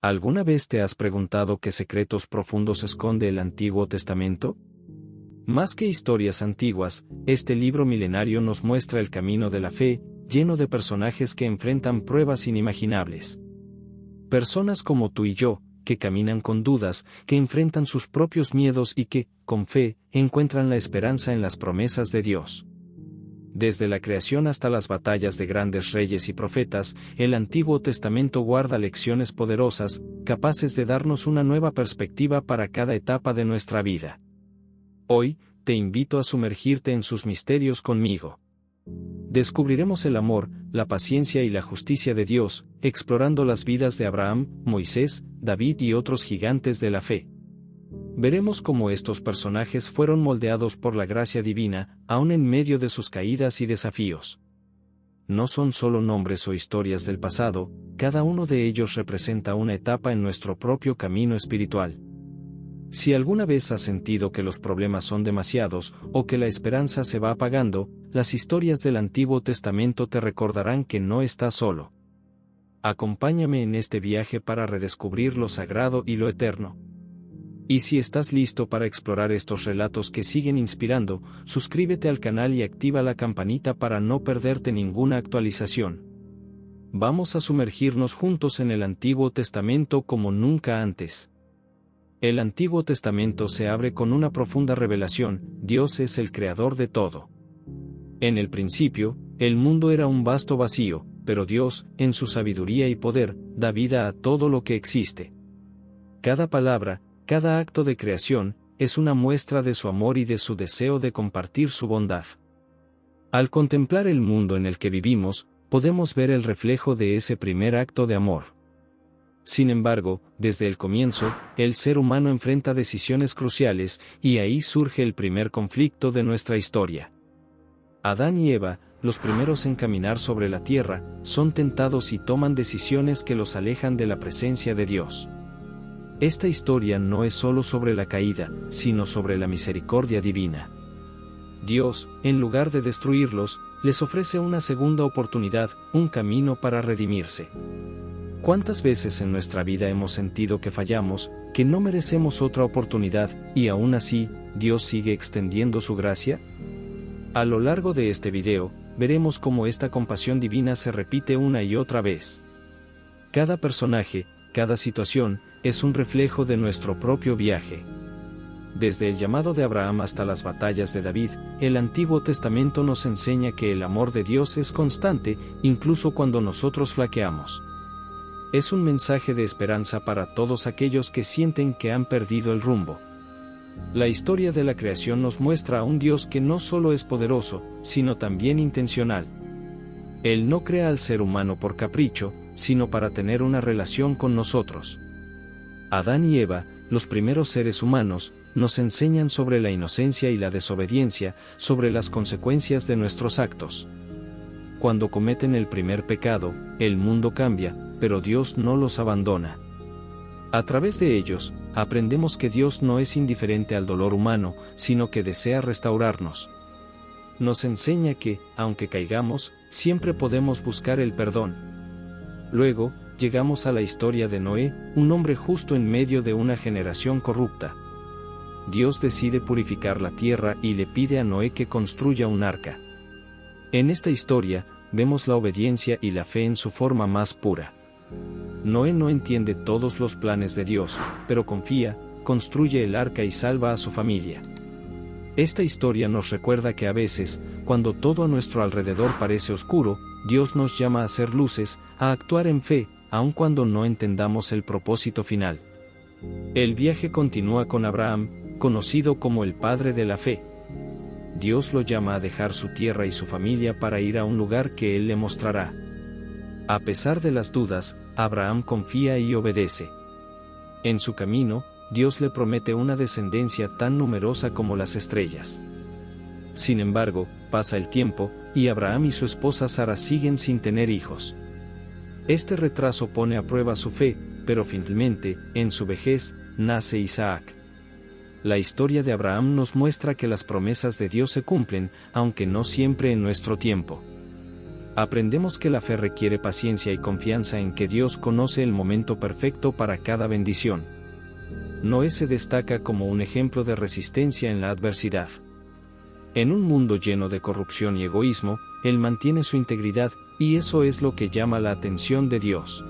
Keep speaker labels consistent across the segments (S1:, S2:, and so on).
S1: ¿Alguna vez te has preguntado qué secretos profundos esconde el Antiguo Testamento? Más que historias antiguas, este libro milenario nos muestra el camino de la fe, lleno de personajes que enfrentan pruebas inimaginables. Personas como tú y yo, que caminan con dudas, que enfrentan sus propios miedos y que, con fe, encuentran la esperanza en las promesas de Dios. Desde la creación hasta las batallas de grandes reyes y profetas, el Antiguo Testamento guarda lecciones poderosas, capaces de darnos una nueva perspectiva para cada etapa de nuestra vida. Hoy, te invito a sumergirte en sus misterios conmigo. Descubriremos el amor, la paciencia y la justicia de Dios, explorando las vidas de Abraham, Moisés, David y otros gigantes de la fe. Veremos cómo estos personajes fueron moldeados por la gracia divina, aun en medio de sus caídas y desafíos. No son solo nombres o historias del pasado, cada uno de ellos representa una etapa en nuestro propio camino espiritual. Si alguna vez has sentido que los problemas son demasiados, o que la esperanza se va apagando, las historias del Antiguo Testamento te recordarán que no estás solo. Acompáñame en este viaje para redescubrir lo sagrado y lo eterno. Y si estás listo para explorar estos relatos que siguen inspirando, suscríbete al canal y activa la campanita para no perderte ninguna actualización. Vamos a sumergirnos juntos en el Antiguo Testamento como nunca antes. El Antiguo Testamento se abre con una profunda revelación: Dios es el creador de todo. En el principio, el mundo era un vasto vacío, pero Dios, en su sabiduría y poder, da vida a todo lo que existe. Cada palabra, cada acto de creación, es una muestra de su amor y de su deseo de compartir su bondad. Al contemplar el mundo en el que vivimos, podemos ver el reflejo de ese primer acto de amor. Sin embargo, desde el comienzo, el ser humano enfrenta decisiones cruciales, y ahí surge el primer conflicto de nuestra historia. Adán y Eva, los primeros en caminar sobre la tierra, son tentados y toman decisiones que los alejan de la presencia de Dios. Esta historia no es solo sobre la caída, sino sobre la misericordia divina. Dios, en lugar de destruirlos, les ofrece una segunda oportunidad, un camino para redimirse. ¿Cuántas veces en nuestra vida hemos sentido que fallamos, que no merecemos otra oportunidad, y aún así, Dios sigue extendiendo su gracia? A lo largo de este video, veremos cómo esta compasión divina se repite una y otra vez. Cada personaje, cada situación, es un reflejo de nuestro propio viaje. Desde el llamado de Abraham hasta las batallas de David, el Antiguo Testamento nos enseña que el amor de Dios es constante, incluso cuando nosotros flaqueamos. Es un mensaje de esperanza para todos aquellos que sienten que han perdido el rumbo. La historia de la creación nos muestra a un Dios que no solo es poderoso, sino también intencional. Él no crea al ser humano por capricho, sino para tener una relación con nosotros. Adán y Eva, los primeros seres humanos, nos enseñan sobre la inocencia y la desobediencia, sobre las consecuencias de nuestros actos. Cuando cometen el primer pecado, el mundo cambia, pero Dios no los abandona. A través de ellos, aprendemos que Dios no es indiferente al dolor humano, sino que desea restaurarnos. Nos enseña que, aunque caigamos, siempre podemos buscar el perdón. Luego, llegamos a la historia de Noé, un hombre justo en medio de una generación corrupta. Dios decide purificar la tierra y le pide a Noé que construya un arca. En esta historia, vemos la obediencia y la fe en su forma más pura. Noé no entiende todos los planes de Dios, pero confía, construye el arca y salva a su familia. Esta historia nos recuerda que a veces, cuando todo a nuestro alrededor parece oscuro, Dios nos llama a ser luces, a actuar en fe, aun cuando no entendamos el propósito final. El viaje continúa con Abraham, conocido como el padre de la fe. Dios lo llama a dejar su tierra y su familia para ir a un lugar que Él le mostrará. A pesar de las dudas, Abraham confía y obedece. En su camino, Dios le promete una descendencia tan numerosa como las estrellas. Sin embargo, pasa el tiempo, y Abraham y su esposa Sara siguen sin tener hijos. Este retraso pone a prueba su fe, pero finalmente, en su vejez, nace Isaac. La historia de Abraham nos muestra que las promesas de Dios se cumplen, aunque no siempre en nuestro tiempo. Aprendemos que la fe requiere paciencia y confianza en que Dios conoce el momento perfecto para cada bendición. Noé se destaca como un ejemplo de resistencia en la adversidad. En un mundo lleno de corrupción y egoísmo, él mantiene su integridad, y eso es lo que llama la atención de Dios.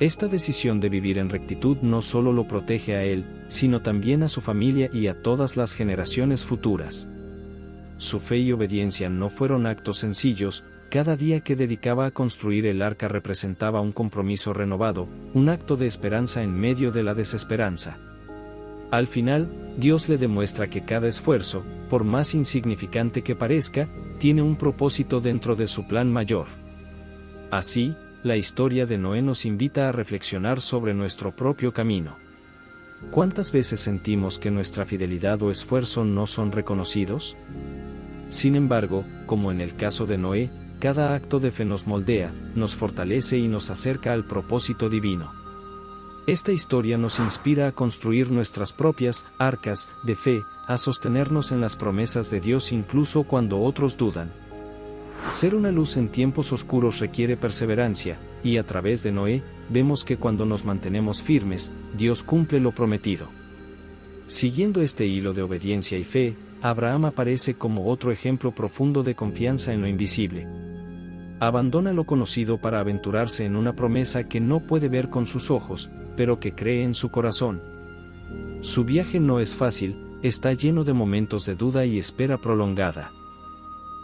S1: Esta decisión de vivir en rectitud no solo lo protege a él, sino también a su familia y a todas las generaciones futuras. Su fe y obediencia no fueron actos sencillos. Cada día que dedicaba a construir el arca representaba un compromiso renovado, un acto de esperanza en medio de la desesperanza. Al final, Dios le demuestra que cada esfuerzo, por más insignificante que parezca, tiene un propósito dentro de su plan mayor. Así, la historia de Noé nos invita a reflexionar sobre nuestro propio camino. ¿Cuántas veces sentimos que nuestra fidelidad o esfuerzo no son reconocidos? Sin embargo, como en el caso de Noé, cada acto de fe nos moldea, nos fortalece y nos acerca al propósito divino. Esta historia nos inspira a construir nuestras propias arcas de fe, a sostenernos en las promesas de Dios incluso cuando otros dudan. Ser una luz en tiempos oscuros requiere perseverancia, y a través de Noé, vemos que cuando nos mantenemos firmes, Dios cumple lo prometido. Siguiendo este hilo de obediencia y fe, Abraham aparece como otro ejemplo profundo de confianza en lo invisible. Abandona lo conocido para aventurarse en una promesa que no puede ver con sus ojos, pero que cree en su corazón. Su viaje no es fácil, está lleno de momentos de duda y espera prolongada.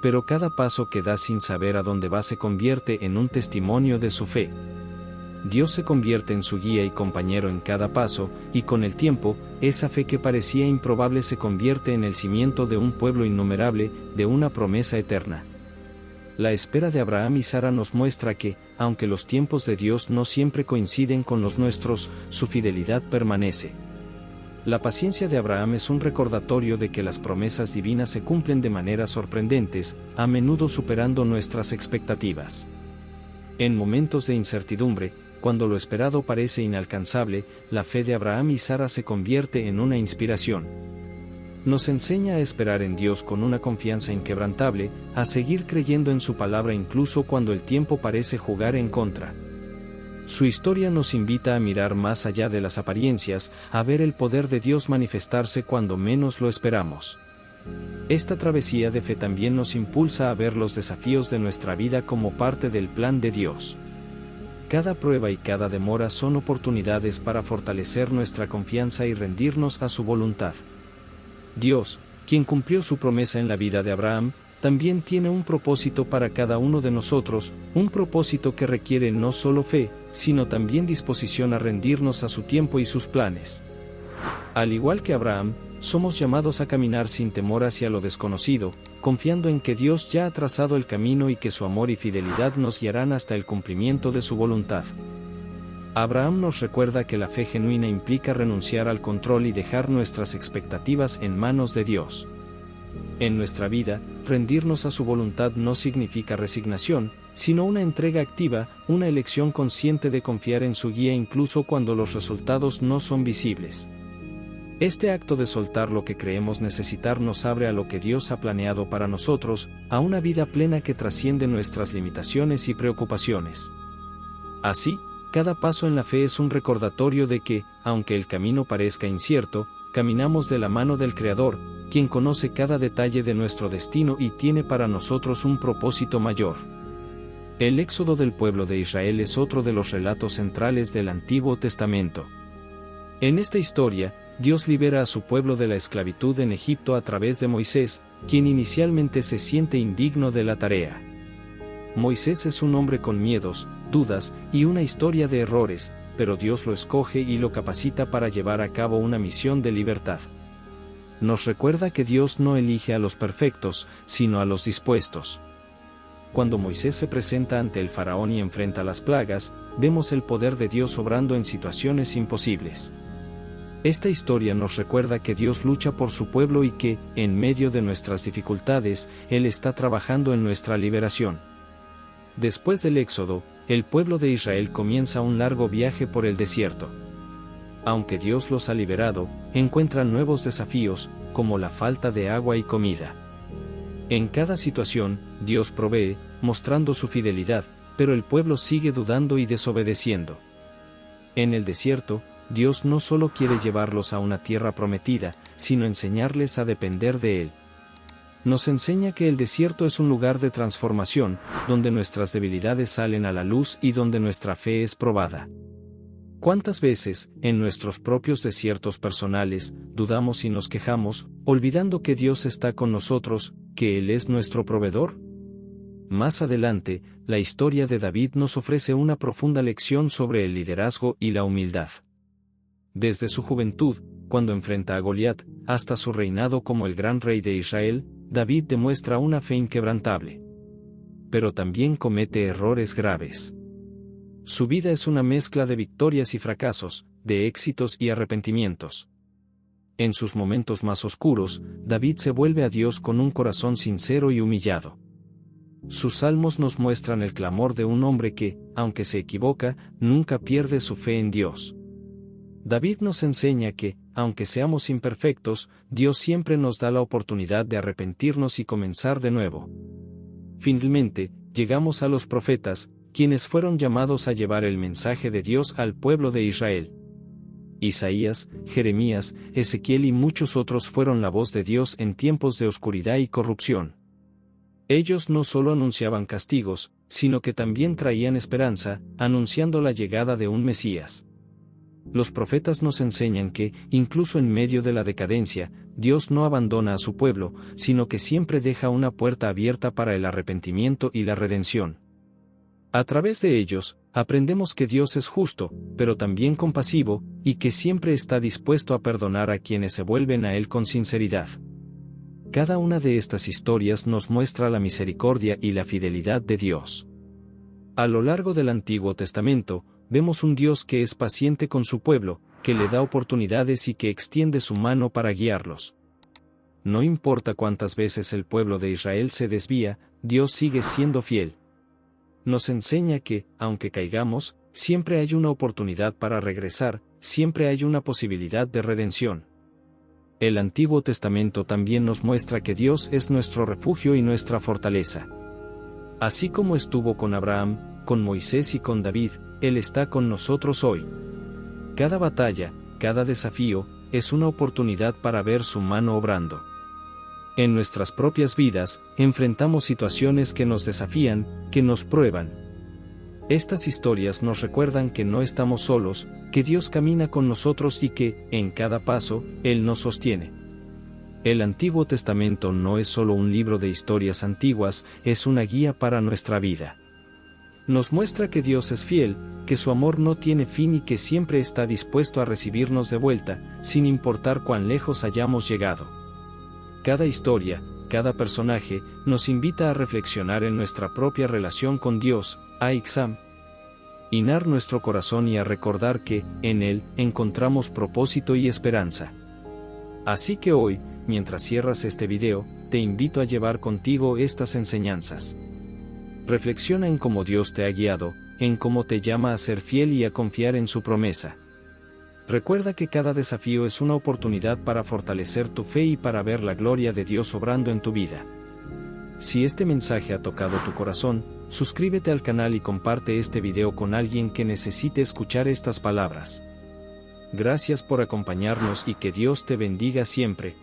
S1: Pero cada paso que da sin saber a dónde va se convierte en un testimonio de su fe. Dios se convierte en su guía y compañero en cada paso, y con el tiempo, esa fe que parecía improbable se convierte en el cimiento de un pueblo innumerable, de una promesa eterna. La espera de Abraham y Sara nos muestra que, aunque los tiempos de Dios no siempre coinciden con los nuestros, su fidelidad permanece. La paciencia de Abraham es un recordatorio de que las promesas divinas se cumplen de maneras sorprendentes, a menudo superando nuestras expectativas. En momentos de incertidumbre, cuando lo esperado parece inalcanzable, la fe de Abraham y Sara se convierte en una inspiración. Nos enseña a esperar en Dios con una confianza inquebrantable, a seguir creyendo en su palabra incluso cuando el tiempo parece jugar en contra. Su historia nos invita a mirar más allá de las apariencias, a ver el poder de Dios manifestarse cuando menos lo esperamos. Esta travesía de fe también nos impulsa a ver los desafíos de nuestra vida como parte del plan de Dios. Cada prueba y cada demora son oportunidades para fortalecer nuestra confianza y rendirnos a su voluntad. Dios, quien cumplió su promesa en la vida de Abraham, también tiene un propósito para cada uno de nosotros, un propósito que requiere no solo fe, sino también disposición a rendirnos a su tiempo y sus planes. Al igual que Abraham, somos llamados a caminar sin temor hacia lo desconocido, confiando en que Dios ya ha trazado el camino y que su amor y fidelidad nos guiarán hasta el cumplimiento de su voluntad. Abraham nos recuerda que la fe genuina implica renunciar al control y dejar nuestras expectativas en manos de Dios. En nuestra vida, rendirnos a su voluntad no significa resignación, sino una entrega activa, una elección consciente de confiar en su guía incluso cuando los resultados no son visibles. Este acto de soltar lo que creemos necesitar nos abre a lo que Dios ha planeado para nosotros, a una vida plena que trasciende nuestras limitaciones y preocupaciones. Así, cada paso en la fe es un recordatorio de que, aunque el camino parezca incierto, caminamos de la mano del Creador, quien conoce cada detalle de nuestro destino y tiene para nosotros un propósito mayor. El éxodo del pueblo de Israel es otro de los relatos centrales del Antiguo Testamento. En esta historia, Dios libera a su pueblo de la esclavitud en Egipto a través de Moisés, quien inicialmente se siente indigno de la tarea. Moisés es un hombre con miedos, dudas y una historia de errores, pero Dios lo escoge y lo capacita para llevar a cabo una misión de libertad. Nos recuerda que Dios no elige a los perfectos, sino a los dispuestos. Cuando Moisés se presenta ante el faraón y enfrenta las plagas, vemos el poder de Dios obrando en situaciones imposibles. Esta historia nos recuerda que Dios lucha por su pueblo y que, en medio de nuestras dificultades, Él está trabajando en nuestra liberación. Después del Éxodo, el pueblo de Israel comienza un largo viaje por el desierto. Aunque Dios los ha liberado, encuentran nuevos desafíos, como la falta de agua y comida. En cada situación, Dios provee, mostrando su fidelidad, pero el pueblo sigue dudando y desobedeciendo. En el desierto, Dios no solo quiere llevarlos a una tierra prometida, sino enseñarles a depender de Él. Nos enseña que el desierto es un lugar de transformación, donde nuestras debilidades salen a la luz y donde nuestra fe es probada. ¿Cuántas veces, en nuestros propios desiertos personales, dudamos y nos quejamos, olvidando que Dios está con nosotros, que Él es nuestro proveedor? Más adelante, la historia de David nos ofrece una profunda lección sobre el liderazgo y la humildad. Desde su juventud, cuando enfrenta a Goliat, hasta su reinado como el gran rey de Israel, David demuestra una fe inquebrantable. Pero también comete errores graves. Su vida es una mezcla de victorias y fracasos, de éxitos y arrepentimientos. En sus momentos más oscuros, David se vuelve a Dios con un corazón sincero y humillado. Sus salmos nos muestran el clamor de un hombre que, aunque se equivoca, nunca pierde su fe en Dios. David nos enseña que, aunque seamos imperfectos, Dios siempre nos da la oportunidad de arrepentirnos y comenzar de nuevo. Finalmente, llegamos a los profetas, quienes fueron llamados a llevar el mensaje de Dios al pueblo de Israel. Isaías, Jeremías, Ezequiel y muchos otros fueron la voz de Dios en tiempos de oscuridad y corrupción. Ellos no solo anunciaban castigos, sino que también traían esperanza, anunciando la llegada de un Mesías. Los profetas nos enseñan que, incluso en medio de la decadencia, Dios no abandona a su pueblo, sino que siempre deja una puerta abierta para el arrepentimiento y la redención. A través de ellos, aprendemos que Dios es justo, pero también compasivo, y que siempre está dispuesto a perdonar a quienes se vuelven a Él con sinceridad. Cada una de estas historias nos muestra la misericordia y la fidelidad de Dios. A lo largo del Antiguo Testamento, vemos un Dios que es paciente con su pueblo, que le da oportunidades y que extiende su mano para guiarlos. No importa cuántas veces el pueblo de Israel se desvía, Dios sigue siendo fiel. Nos enseña que, aunque caigamos, siempre hay una oportunidad para regresar, siempre hay una posibilidad de redención. El Antiguo Testamento también nos muestra que Dios es nuestro refugio y nuestra fortaleza. Así como estuvo con Abraham, con Moisés y con David, Él está con nosotros hoy. Cada batalla, cada desafío, es una oportunidad para ver su mano obrando. En nuestras propias vidas, enfrentamos situaciones que nos desafían, que nos prueban. Estas historias nos recuerdan que no estamos solos, que Dios camina con nosotros y que, en cada paso, Él nos sostiene. El Antiguo Testamento no es solo un libro de historias antiguas, es una guía para nuestra vida. Nos muestra que Dios es fiel, que su amor no tiene fin y que siempre está dispuesto a recibirnos de vuelta, sin importar cuán lejos hayamos llegado. Cada historia, cada personaje, nos invita a reflexionar en nuestra propia relación con Dios, a examinar nuestro corazón y a recordar que, en Él, encontramos propósito y esperanza. Así que hoy, mientras cierras este video, te invito a llevar contigo estas enseñanzas. Reflexiona en cómo Dios te ha guiado, en cómo te llama a ser fiel y a confiar en su promesa. Recuerda que cada desafío es una oportunidad para fortalecer tu fe y para ver la gloria de Dios obrando en tu vida. Si este mensaje ha tocado tu corazón, suscríbete al canal y comparte este video con alguien que necesite escuchar estas palabras. Gracias por acompañarnos y que Dios te bendiga siempre.